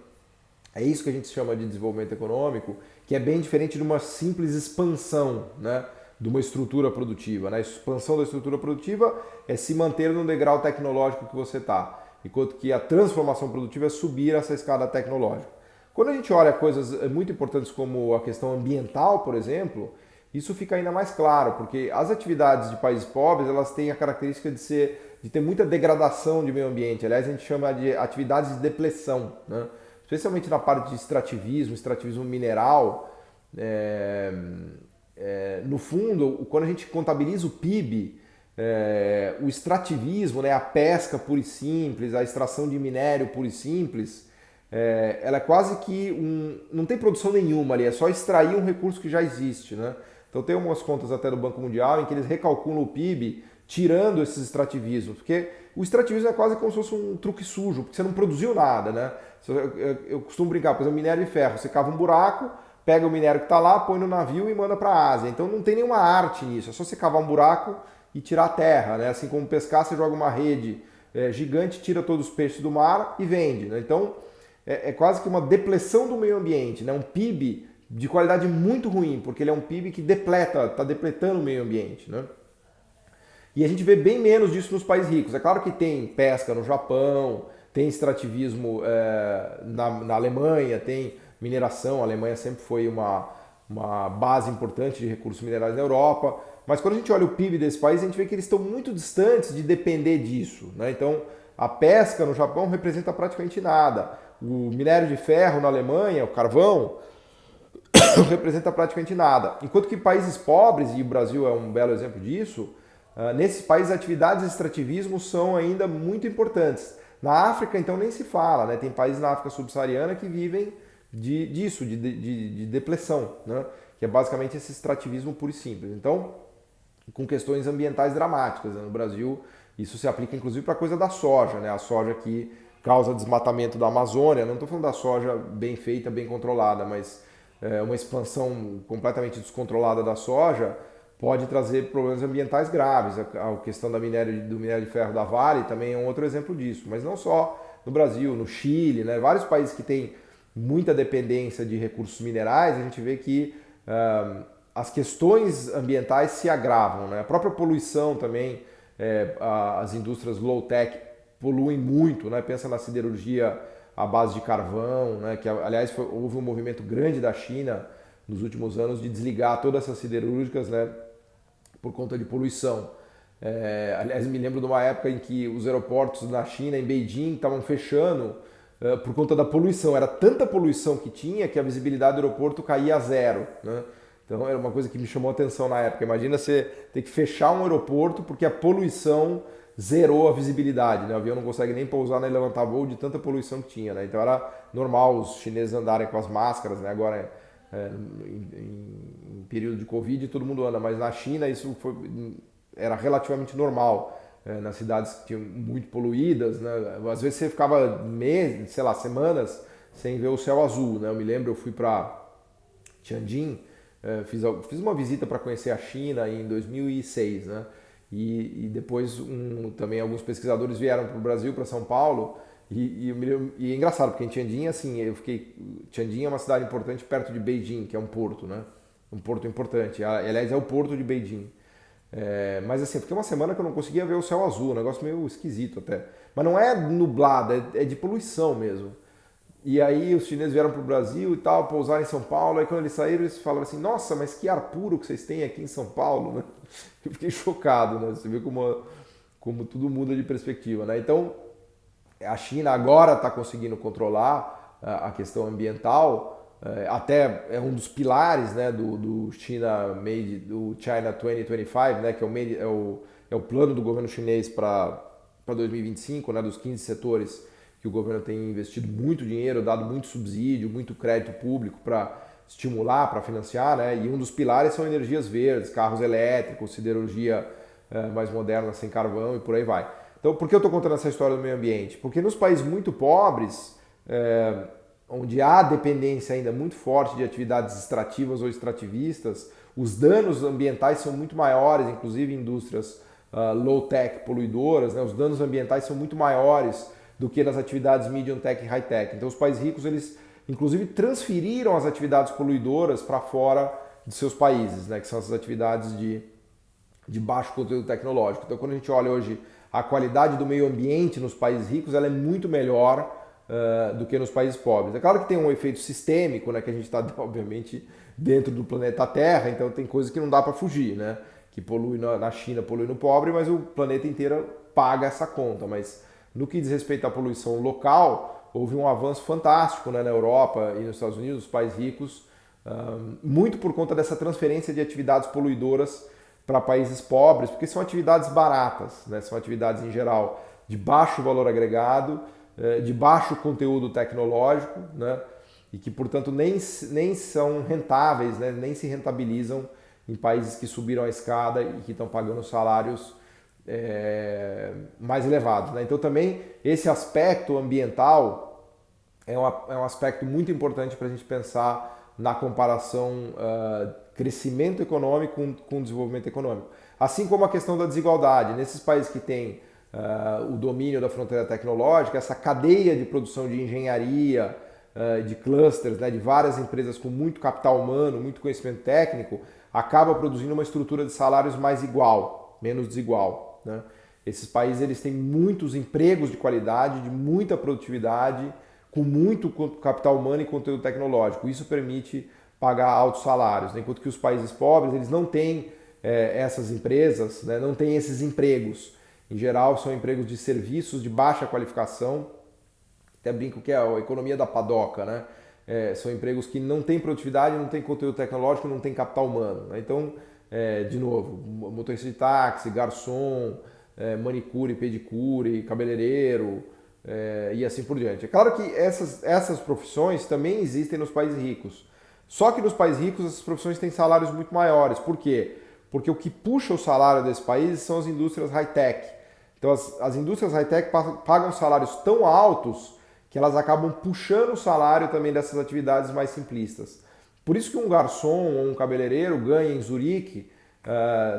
É isso que a gente chama de desenvolvimento econômico, que é bem diferente de uma simples expansão, né, de uma estrutura produtiva, né? A expansão da estrutura produtiva é se manter no degrau tecnológico que você está, enquanto que a transformação produtiva é subir essa escada tecnológica. Quando a gente olha coisas muito importantes como a questão ambiental, por exemplo, isso fica ainda mais claro, porque as atividades de países pobres elas têm a característica de ter muita degradação de meio ambiente. Aliás, a gente chama de atividades de depleção, né? Especialmente na parte de extrativismo mineral. No fundo, quando a gente contabiliza o PIB, o extrativismo, né, a pesca pura e simples, a extração de minério pura e simples, ela é quase que não tem produção nenhuma ali, é só extrair um recurso que já existe, né? Então tem umas contas até do Banco Mundial em que eles recalculam o PIB tirando esses extrativismos, porque o extrativismo é quase como se fosse um truque sujo, porque você não produziu nada, né? Eu costumo brincar, por exemplo, minério de ferro, você cava um buraco, pega o minério que está lá, põe no navio e manda para a Ásia. Então não tem nenhuma arte nisso, é só você cavar um buraco e tirar a terra, né? Assim como pescar, você joga uma rede gigante, tira todos os peixes do mar e vende, né? Então é quase que uma depleção do meio ambiente, né? Um PIB de qualidade muito ruim, porque ele é um PIB que está depletando o meio ambiente, né? E a gente vê bem menos disso nos países ricos. É claro que tem pesca no Japão, tem extrativismo na Alemanha, tem mineração. A Alemanha sempre foi uma base importante de recursos minerais na Europa. Mas quando a gente olha o PIB desse país, a gente vê que eles estão muito distantes de depender disso, né? Então, a pesca no Japão representa praticamente nada. O minério de ferro na Alemanha, o carvão, representa praticamente nada. Enquanto que países pobres, e o Brasil é um belo exemplo disso, nesses países atividades de extrativismo são ainda muito importantes. Na África, então, nem se fala, né? Tem países na África subsaariana que vivem disso, de depleção, né? Que é basicamente esse extrativismo puro e simples. Então, com questões ambientais dramáticas, né? No Brasil, isso se aplica inclusive para a coisa da soja, né? A soja que causa desmatamento da Amazônia. Não estou falando da soja bem feita, bem controlada, mas uma expansão completamente descontrolada da soja pode trazer problemas ambientais graves. A questão do minério de ferro da Vale também é um outro exemplo disso, mas não só no Brasil, no Chile, né? Vários países que têm muita dependência de recursos minerais, a gente vê que as questões ambientais se agravam, né? A própria poluição também, as indústrias low-tech poluem muito, né? Pensa na siderurgia à base de carvão, né? Que aliás houve um movimento grande da China nos últimos anos de desligar todas essas siderúrgicas, né? Por conta de poluição. Aliás, me lembro de uma época em que os aeroportos na China, em Beijing, estavam fechando por conta da poluição. Era tanta poluição que tinha que a visibilidade do aeroporto caía a zero, né? Então era uma coisa que me chamou a atenção na época. Imagina você ter que fechar um aeroporto porque a poluição zerou a visibilidade, né? O avião não consegue nem pousar nem levantar voo de tanta poluição que tinha, né? Então era normal os chineses andarem com as máscaras, né? Agora em período de Covid todo mundo anda, mas na China isso era relativamente normal, nas cidades que tinham muito poluídas, né? Às vezes você ficava meses, sei lá, semanas sem ver o céu azul, né? Eu me lembro, eu fui para Tianjin, fiz uma visita para conhecer a China em 2006, né? E depois também alguns pesquisadores vieram para o Brasil, para São Paulo, e é engraçado, porque em Tianjin, assim, Tianjin é uma cidade importante perto de Beijing, que é um porto, né? Um porto importante. Aliás, é o porto de Beijing. Mas assim, fiquei uma semana que eu não conseguia ver o céu azul, um negócio meio esquisito até. Mas não é nublado, é de poluição mesmo. E aí os chineses vieram para o Brasil e tal, pousaram em São Paulo, aí quando eles saíram, eles falaram assim, nossa, mas que ar puro que vocês têm aqui em São Paulo, né? Eu fiquei chocado, né? Você vê como tudo muda de perspectiva, né? Então, a China agora está conseguindo controlar a questão ambiental, até é um dos pilares, né, do China 2025, né, que é o plano do governo chinês para 2025, né, dos 15 setores que o governo tem investido muito dinheiro, dado muito subsídio, muito crédito público para estimular, para financiar, né? E um dos pilares são energias verdes, carros elétricos, siderurgia mais moderna, sem carvão e por aí vai. Então, por que eu estou contando essa história do meio ambiente? Porque nos países muito pobres, onde há dependência ainda muito forte de atividades extrativas ou extrativistas, os danos ambientais são muito maiores, inclusive indústrias low-tech poluidoras, né? Os danos ambientais são muito maiores do que nas atividades medium-tech e high-tech. Então, os países ricos, eles inclusive transferiram as atividades poluidoras para fora de seus países, né? Que são essas atividades de baixo conteúdo tecnológico. Então, quando a gente olha hoje a qualidade do meio ambiente nos países ricos, ela é muito melhor do que nos países pobres. É claro que tem um efeito sistêmico, né, que a gente está, obviamente, dentro do planeta Terra, então tem coisas que não dá para fugir, né? Que polui na China, polui no pobre, mas o planeta inteiro paga essa conta. Mas no que diz respeito à poluição local, houve um avanço fantástico, né, na Europa e nos Estados Unidos, os países ricos, muito por conta dessa transferência de atividades poluidoras para países pobres, porque são atividades baratas, né? São atividades em geral de baixo valor agregado, de baixo conteúdo tecnológico, né? E que, portanto, nem são rentáveis, né? Nem se rentabilizam em países que subiram a escada e que estão pagando salários mais elevados, né? Então também esse aspecto ambiental é um aspecto muito importante para a gente pensar na comparação crescimento econômico com desenvolvimento econômico. Assim como a questão da desigualdade. Nesses países que têm o domínio da fronteira tecnológica, essa cadeia de produção de engenharia, de clusters, né, de várias empresas com muito capital humano, muito conhecimento técnico, acaba produzindo uma estrutura de salários mais igual, menos desigual, né? Esses países eles têm muitos empregos de qualidade, de muita produtividade, com muito capital humano e conteúdo tecnológico. Isso permite pagar altos salários, né? Enquanto que os países pobres eles não têm essas empresas, né? Não têm esses empregos. Em geral, são empregos de serviços de baixa qualificação. Até brinco que é a economia da padoca, né? São empregos que não têm produtividade, não têm conteúdo tecnológico, não têm capital humano, né? Então, de novo, motorista de táxi, garçom, manicure, pedicure, cabeleireiro, e assim por diante. É claro que essas profissões também existem nos países ricos. Só que nos países ricos essas profissões têm salários muito maiores. Por quê? Porque o que puxa o salário desses países são as indústrias high-tech. Então as indústrias high-tech pagam salários tão altos que elas acabam puxando o salário também dessas atividades mais simplistas. Por isso que um garçom ou um cabeleireiro ganha em Zurique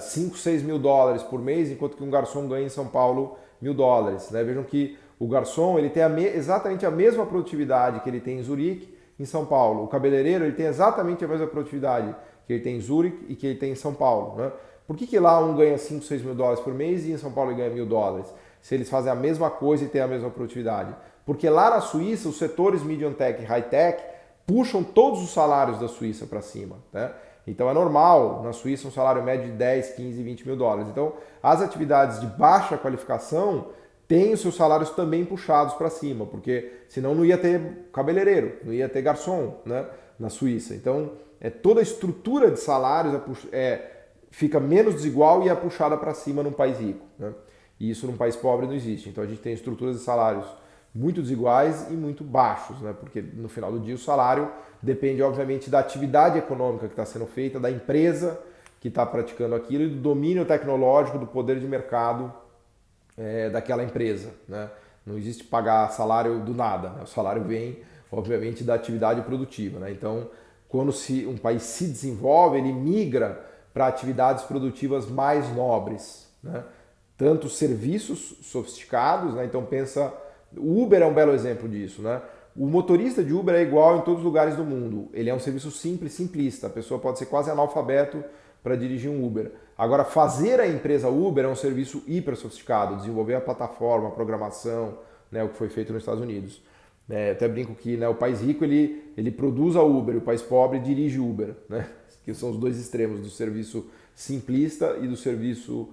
5, 6 mil dólares por mês, enquanto que um garçom ganha em São Paulo $1.000. Né? Vejam que o garçom ele tem exatamente a mesma produtividade que ele tem em Zurique, em São Paulo. O cabeleireiro ele tem exatamente a mesma produtividade que ele tem em Zurique e que ele tem em São Paulo. Né? Por que lá um ganha 5, 6 mil dólares por mês e em São Paulo ele ganha $1.000? Se eles fazem a mesma coisa e têm a mesma produtividade. Porque lá na Suíça, os setores medium tech e high tech puxam todos os salários da Suíça para cima. Né? Então é normal, na Suíça, um salário médio de 10, 15, 20 mil dólares. Então, as atividades de baixa qualificação têm os seus salários também puxados para cima, porque senão não ia ter cabeleireiro, não ia ter garçom, né, na Suíça. Então, toda a estrutura de salários fica menos desigual e é puxada para cima num país rico. Né? E isso num país pobre não existe. Então, a gente tem estruturas de salários muito desiguais e muito baixos, né? Porque no final do dia o salário depende, obviamente, da atividade econômica que está sendo feita, da empresa que está praticando aquilo e do domínio tecnológico, do poder de mercado daquela empresa. Né? Não existe pagar salário do nada, né? O salário vem, obviamente, da atividade produtiva. Né? Então, quando um país se desenvolve, ele migra para atividades produtivas mais nobres. Né? Tanto serviços sofisticados, né? Então pensa... O Uber é um belo exemplo disso, né? O motorista de Uber é igual em todos os lugares do mundo. Ele é um serviço simples, simplista. A pessoa pode ser quase analfabeto para dirigir um Uber. Agora, fazer a empresa Uber é um serviço hiper sofisticado. Desenvolver a plataforma, a programação, né, o que foi feito nos Estados Unidos. Eu até brinco que, né, o país rico ele produz a Uber, o país pobre dirige Uber. Né? Que são os dois extremos do serviço simplista e do serviço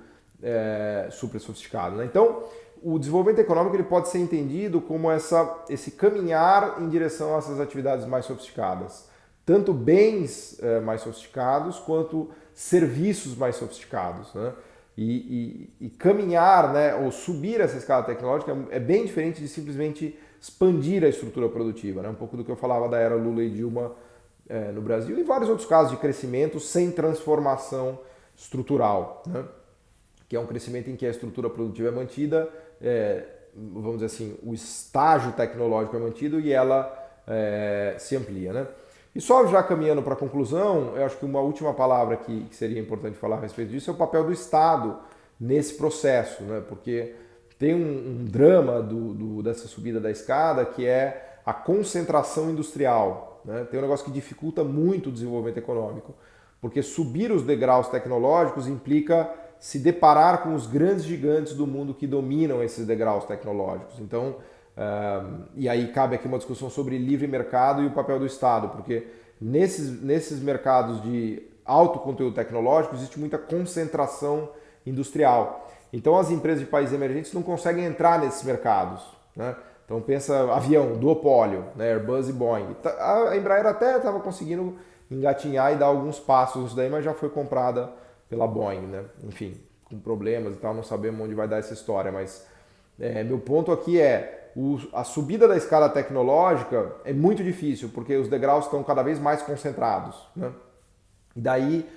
super sofisticado. Né? Então, o desenvolvimento econômico ele pode ser entendido como esse caminhar em direção a essas atividades mais sofisticadas. Tanto bens mais sofisticados quanto serviços mais sofisticados. Né? E caminhar, né, ou subir essa escala tecnológica é bem diferente de simplesmente expandir a estrutura produtiva. Né? Um pouco do que eu falava da era Lula e Dilma no Brasil e vários outros casos de crescimento sem transformação estrutural. Né? Que é um crescimento em que a estrutura produtiva é mantida, vamos dizer assim, o estágio tecnológico é mantido e ela se amplia. Né? E só já caminhando para a conclusão, eu acho que uma última palavra que seria importante falar a respeito disso é o papel do Estado nesse processo, né? Porque tem um drama dessa subida da escada que é a concentração industrial. Né? Tem um negócio que dificulta muito o desenvolvimento econômico, porque subir os degraus tecnológicos implica se deparar com os grandes gigantes do mundo que dominam esses degraus tecnológicos. Então, e aí cabe aqui uma discussão sobre livre mercado e o papel do Estado, porque nesses mercados de alto conteúdo tecnológico existe muita concentração industrial. Então as empresas de países emergentes não conseguem entrar nesses mercados. Né? Então pensa avião, duopólio, né? Airbus e Boeing. A Embraer até estava conseguindo engatinhar e dar alguns passos nisso daí, mas já foi comprada pela Boeing, né? Enfim, com problemas e tal, não sabemos onde vai dar essa história, mas meu ponto aqui a subida da escala tecnológica é muito difícil, porque os degraus estão cada vez mais concentrados, né? E daí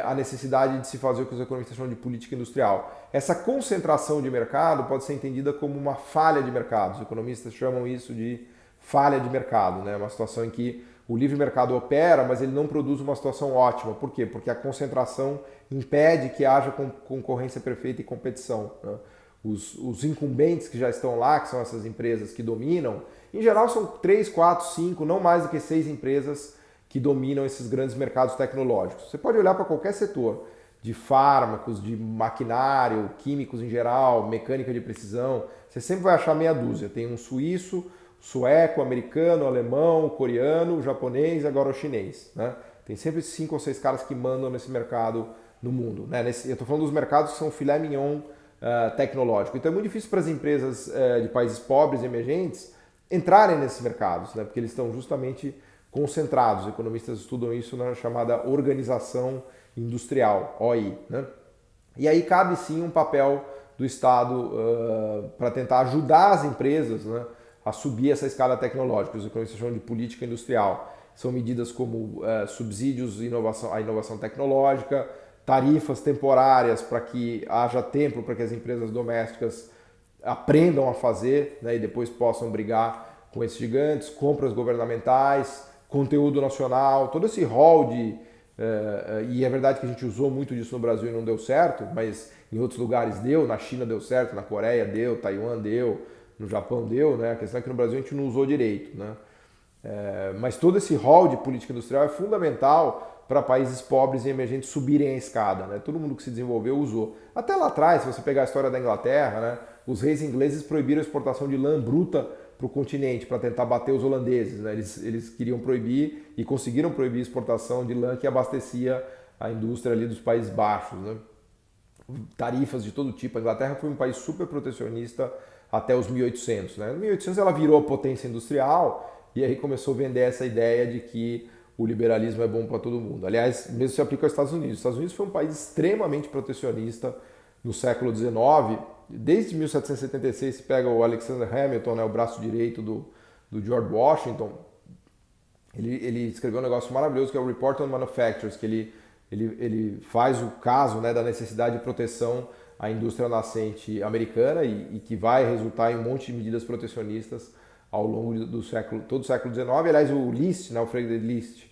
a necessidade de se fazer o que os economistas chamam de política industrial. Essa concentração de mercado pode ser entendida como uma falha de mercado, os economistas chamam isso de falha de mercado, né? Uma situação em que o livre mercado opera, mas ele não produz uma situação ótima. Por quê? Porque a concentração impede que haja concorrência perfeita e competição. Né? Os incumbentes que já estão lá, que são essas empresas que dominam, em geral são 3, 4, 5, não mais do que 6 empresas que dominam esses grandes mercados tecnológicos. Você pode olhar para qualquer setor, de fármacos, de maquinário, químicos em geral, mecânica de precisão, você sempre vai achar meia dúzia. Tem um suíço, sueco, americano, alemão, coreano, japonês e agora o chinês. Né? Tem sempre 5 ou 6 caras que mandam nesse mercado no mundo. Né? Eu estou falando dos mercados que são filé mignon tecnológico. Então é muito difícil para as empresas de países pobres e emergentes entrarem nesses mercados, né? Porque eles estão justamente concentrados. Os economistas estudam isso na chamada organização industrial, OI. Né? E aí cabe sim um papel do Estado para tentar ajudar as empresas, né, a subir essa escala tecnológica. Os economistas chamam de política industrial. São medidas como subsídios à inovação tecnológica, tarifas temporárias para que haja tempo para que as empresas domésticas aprendam a fazer, né, e depois possam brigar com esses gigantes, compras governamentais, conteúdo nacional, todo esse rol E é verdade que a gente usou muito disso no Brasil e não deu certo, mas em outros lugares deu, na China deu certo, na Coreia deu, Taiwan deu, no Japão deu, né? A questão é que no Brasil a gente não usou direito, né? Mas todo esse rol de política industrial é fundamental para países pobres e emergentes subirem a escada, né? Todo mundo que se desenvolveu usou. Até lá atrás, se você pegar a história da Inglaterra, né? Os reis ingleses proibiram a exportação de lã bruta para o continente para tentar bater os holandeses, né? Eles queriam proibir e conseguiram proibir a exportação de lã que abastecia a indústria ali dos Países Baixos, né? Tarifas de todo tipo. A Inglaterra foi um país super protecionista até os 1800, né? Em 1800 ela virou potência industrial e aí começou a vender essa ideia de que o liberalismo é bom para todo mundo. Aliás, mesmo se aplica aos Estados Unidos. Os Estados Unidos foi um país extremamente protecionista no século XIX. Desde 1776, se pega o Alexander Hamilton, né, o braço direito do George Washington, ele escreveu um negócio maravilhoso que é o Report on Manufactures, que ele faz o caso, né, da necessidade de proteção à indústria nascente americana e que vai resultar em um monte de medidas protecionistas ao longo do século, todo o século XIX. Aliás, o List, né, o Friedrich List,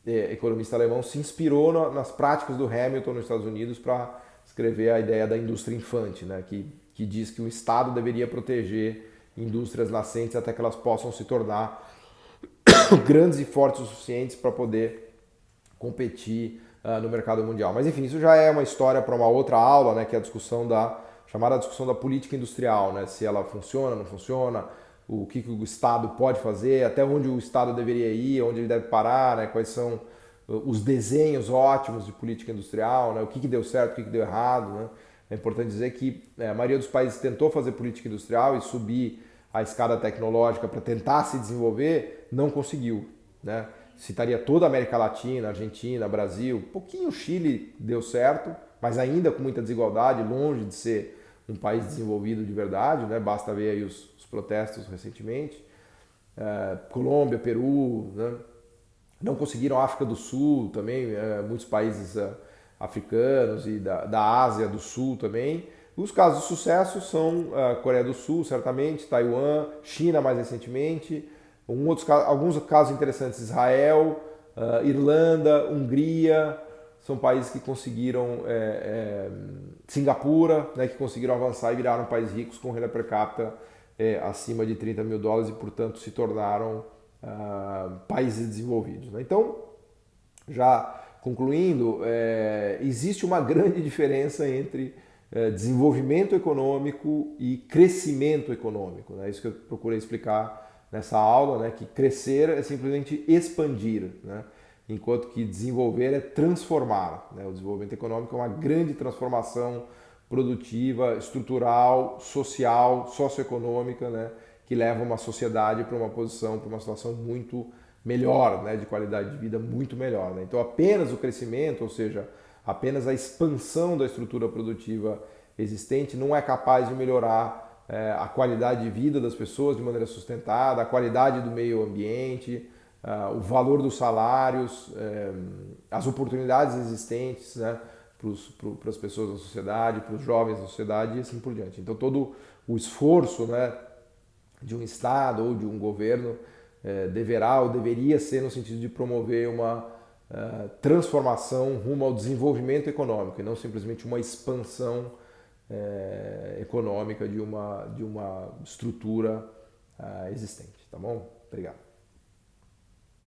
economista alemão, se inspirou nas práticas do Hamilton nos Estados Unidos para escrever a ideia da indústria infante, né, que diz que o Estado deveria proteger indústrias nascentes até que elas possam se tornar grandes e fortes o suficientes para poder competir no mercado mundial. Mas enfim, isso já é uma história para uma outra aula, né, que é a discussão chamada discussão da política industrial, né, se ela funciona, não funciona, o que o Estado pode fazer, até onde o Estado deveria ir, onde ele deve parar, né, quais são os desenhos ótimos de política industrial, né, o que deu certo, o que deu errado. Né. É importante dizer que a maioria dos países tentou fazer política industrial e subir a escada tecnológica para tentar se desenvolver, não conseguiu, né? Citaria toda a América Latina, Argentina, Brasil, um pouquinho o Chile deu certo, mas ainda com muita desigualdade, longe de ser um país desenvolvido de verdade, né? Basta ver aí os protestos recentemente. Colômbia, Peru, né? Não conseguiram a África do Sul também, muitos países africanos e da Ásia do Sul também. Os casos de sucesso são a Coreia do Sul, certamente, Taiwan, China mais recentemente, alguns casos interessantes, Israel, Irlanda, Hungria, são países que conseguiram, Singapura, né, que conseguiram avançar e viraram países ricos com renda per capita acima de 30 mil dólares e, portanto, se tornaram países desenvolvidos. Né? Então, já concluindo, existe uma grande diferença entre desenvolvimento econômico e crescimento econômico. Né? Isso que eu procurei explicar nessa aula, né? Que crescer é simplesmente expandir, né? Enquanto que desenvolver é transformar. Né? O desenvolvimento econômico é uma grande transformação produtiva, estrutural, social, socioeconômica, né? Que leva uma sociedade para uma posição, para uma situação muito melhor, né? De qualidade de vida muito melhor. Né? Então apenas o crescimento, ou seja, apenas a expansão da estrutura produtiva existente não é capaz de melhorar a qualidade de vida das pessoas de maneira sustentada, a qualidade do meio ambiente, o valor dos salários, as oportunidades existentes, né, para as pessoas da sociedade, para os jovens da sociedade e assim por diante. Então todo o esforço, né, de um Estado ou de um governo deverá ou deveria ser no sentido de promover uma transformação rumo ao desenvolvimento econômico e não simplesmente uma expansão econômica de uma estrutura existente. Tá bom? Obrigado.